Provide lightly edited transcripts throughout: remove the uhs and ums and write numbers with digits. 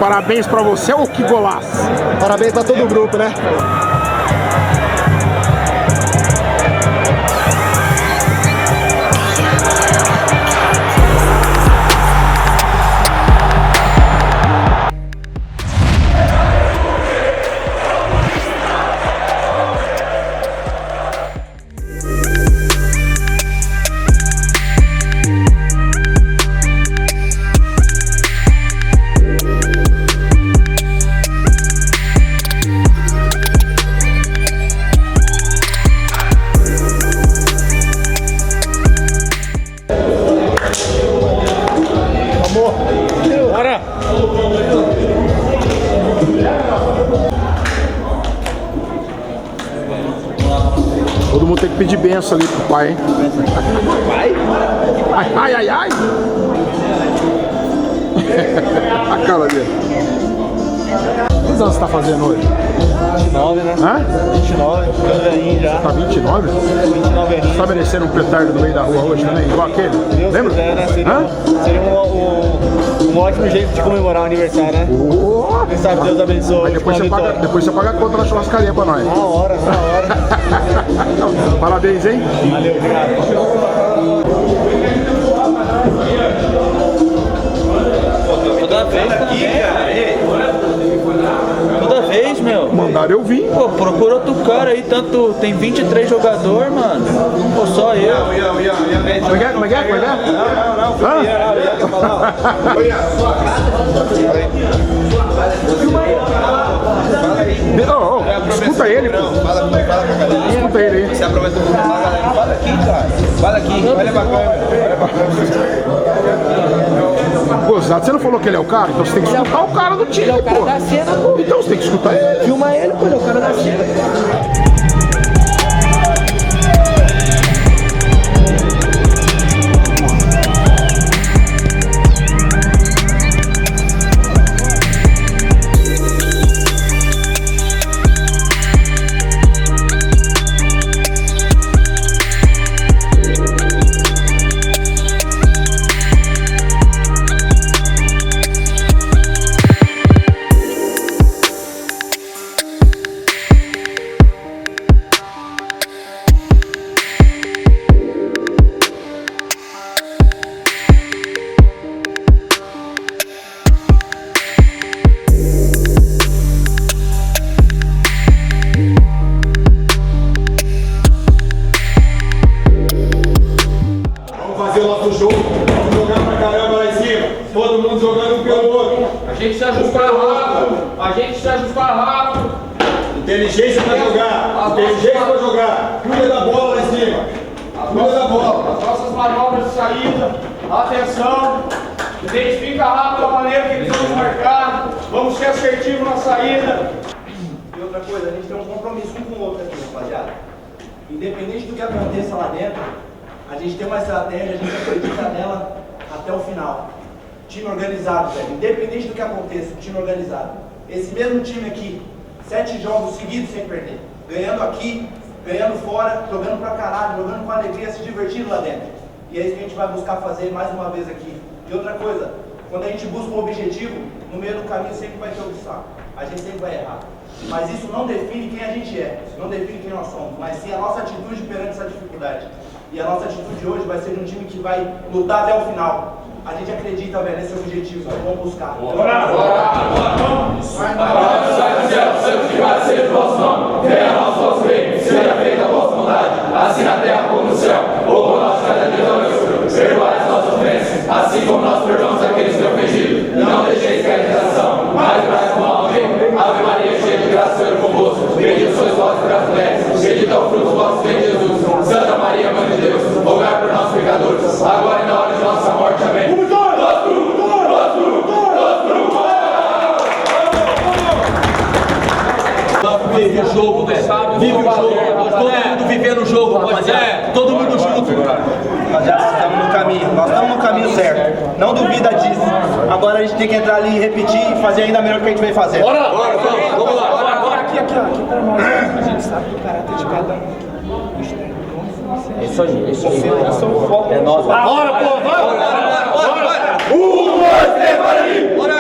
parabéns pra você, ô que golaço! Parabéns pra todo o grupo, né? Bora! Todo mundo tem que pedir benção ali pro pai, hein? Pai? Ai, ai, ai! A cara dele. Quantos anos você tá fazendo hoje? 29, né? Hã? 29, ficando velhinho já. Tá 29? 29 Você tá merecendo um petardo no meio da rua hoje também? Igual aquele? Deus Lembra? quiser, né? Seria um ótimo jeito de comemorar o aniversário, né? Quem sabe Deus abençoe. Aí depois você paga a conta na churrascaria pra nós. Na hora. Parabéns, hein? Valeu, obrigado. Toda vez aqui, cara. Toda vez, meu. Mandaram eu vir. Pô, procura outro cara aí, tanto. Tem 23 jogadores, mano. Pô, só eu. Como é que é? Escuta ele, pô. Escuta ele aí. Você aproveita o fala aqui, cara. Fala aqui, olha pra câmera. Gozado, você não falou que ele é o cara? Então você tem que escutar o cara do time, Ele é o cara pô. da cena, pô. Então você tem que escutar ele. Filma ele, pô, ele é o cara da cena. Fazer o nosso jogo, vamos jogar pra caramba lá em cima, todo mundo jogando um pelo outro. A gente se ajustar rápido. Inteligência pra jogar, cuida da bola lá em cima, cuida da bola. As nossas manobras de saída, atenção, identifica rápido a maneira que eles vão nos marcar, vamos ser assertivos na saída. E outra coisa, a gente tem um compromisso um com o outro aqui, rapaziada. Independente do que aconteça lá dentro, a gente tem uma estratégia, a gente acredita nela até o final. Time organizado, velho. Independente do que aconteça, time organizado. Esse mesmo time aqui, 7 jogos seguidos sem perder. Ganhando aqui, ganhando fora, jogando pra caralho, jogando com alegria, se divertindo lá dentro. E é isso que a gente vai buscar fazer mais uma vez aqui. E outra coisa, quando a gente busca um objetivo, no meio do caminho sempre vai ter obstáculo. A gente sempre vai errar. Mas isso não define quem a gente é, não define quem nós somos, mas sim a nossa atitude perante essa dificuldade. E a nossa atitude hoje vai ser de um time que vai lutar até o final. A gente acredita, velho, nesse objetivo, vamos buscar. Seja o vosso nome, venha ao nosso reino, seja feita a vossa vontade, assim na terra como no céu. O pão nosso cada dia dá-nos, perdoai as nossas ofensas, assim como nós perdoamos aqueles que têm ofendido. E não deixeis cair em tentação, mas livrai-nos do mal. Ave Maria, cheia de graça, o Senhor é convosco. Bendita sois vós entre as mulheres, bendito é o fruto do vosso ventre, Jesus. Santa Maria, Mãe de Deus, rogai por nós pecadores, agora e na hora de nossa morte. Amém. Vive o jogo, velho. Vive o jogo. Todo mundo vivendo o jogo, rapaziada. Todo mundo junto. Rapaziada, estamos no caminho. Nós estamos no caminho certo. Não duvida disso. Agora a gente tem que entrar ali e repetir e fazer ainda melhor do que a gente vem fazer. Bora, vamos lá. Agora aqui pra nós. A gente sabe do caráter de cada um. É isso aí, é isso aí. É nós. Bora, pô, bora. 1, 2, 3, bora ali! Bora!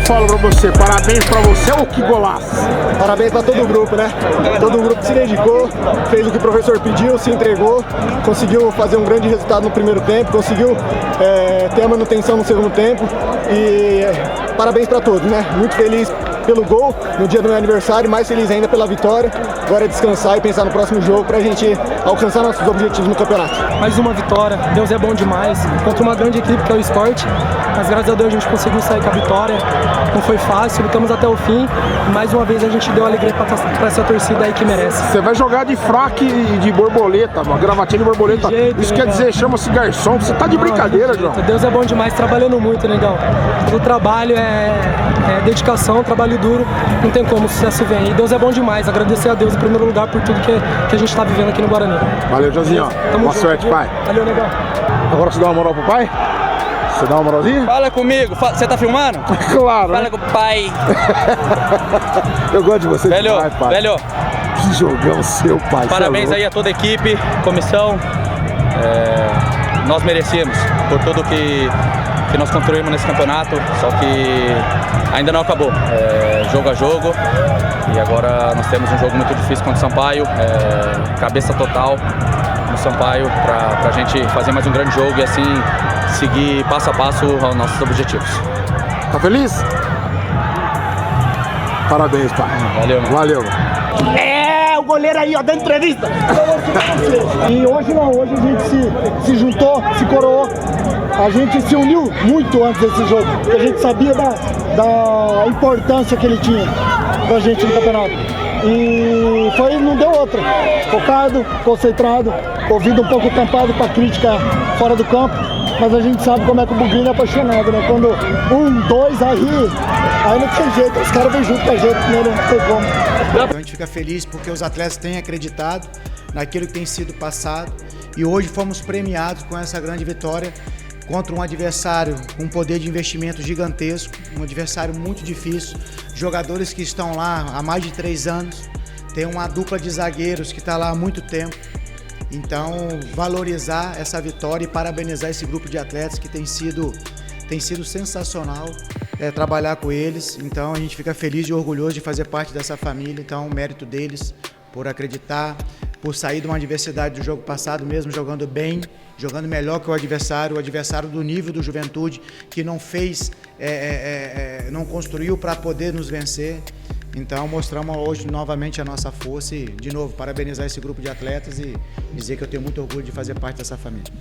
falo pra você, parabéns pra você, ô que golaço! Parabéns para todo o grupo, né? Todo o grupo que se dedicou, fez o que o professor pediu, se entregou, conseguiu fazer um grande resultado no primeiro tempo, conseguiu ter a manutenção no segundo tempo e parabéns para todos, né? Muito feliz pelo gol no dia do meu aniversário, mais feliz ainda pela vitória. Agora é descansar e pensar no próximo jogo pra gente alcançar nossos objetivos no campeonato. Mais uma vitória, Deus é bom demais, contra uma grande equipe que é o Sport, mas graças a Deus a gente conseguiu sair com a vitória, não foi fácil, lutamos até o fim, e mais uma vez a gente deu alegria pra essa torcida aí que merece. Você vai jogar de fraque e de borboleta, uma gravatinha de borboleta, isso quer dizer, chama-se garçom, você tá de brincadeira, João. Deus é bom demais, trabalhando muito, negão. O trabalho é dedicação, trabalho duro, não tem como, o sucesso vem. E Deus é bom demais, agradecer a Deus em primeiro lugar por tudo que a gente tá vivendo aqui no Guarani. Valeu, Joãozinho. Boa sorte, pai. Valeu, negão. Agora você dá uma moral pro pai? Você dá uma moralzinha? Fala comigo, você tá filmando? Claro. Fala né? com o pai. Eu gosto de você Velho, demais, pai. velho. Que jogão seu, pai. Parabéns aí a toda a equipe, comissão. Nós merecemos por tudo que nós construímos nesse campeonato, só que ainda não acabou. Jogo a jogo, e agora nós temos um jogo muito difícil contra o Sampaio, cabeça total no Sampaio, pra gente fazer mais um grande jogo e assim seguir passo a passo aos nossos objetivos. Tá feliz? Parabéns, pai. Valeu, mano. Valeu. O goleiro aí, ó, dando entrevista. E hoje não, hoje a gente se juntou, se coroou. A gente se uniu muito antes desse jogo, porque a gente sabia da importância que ele tinha pra gente no campeonato. E não deu outra. Focado, concentrado, ouvindo um pouco tampado pra crítica fora do campo. Mas a gente sabe como é que o Bugrino é apaixonado, né? Quando 1, 2, aí não tem jeito, os caras vêm junto com a gente, né? Não tem como. A gente fica feliz porque os atletas têm acreditado naquilo que tem sido passado e hoje fomos premiados com essa grande vitória contra um adversário com um poder de investimento gigantesco, um adversário muito difícil, jogadores que estão lá há mais de 3 anos, tem uma dupla de zagueiros que está lá há muito tempo. Então, valorizar essa vitória e parabenizar esse grupo de atletas que tem sido sensacional trabalhar com eles. Então, a gente fica feliz e orgulhoso de fazer parte dessa família. Então, o mérito deles por acreditar, por sair de uma adversidade do jogo passado, mesmo jogando bem, jogando melhor que o adversário do nível do Juventude, que não fez, não construiu para poder nos vencer. Então mostramos hoje novamente a nossa força e, de novo, parabenizar esse grupo de atletas e dizer que eu tenho muito orgulho de fazer parte dessa família.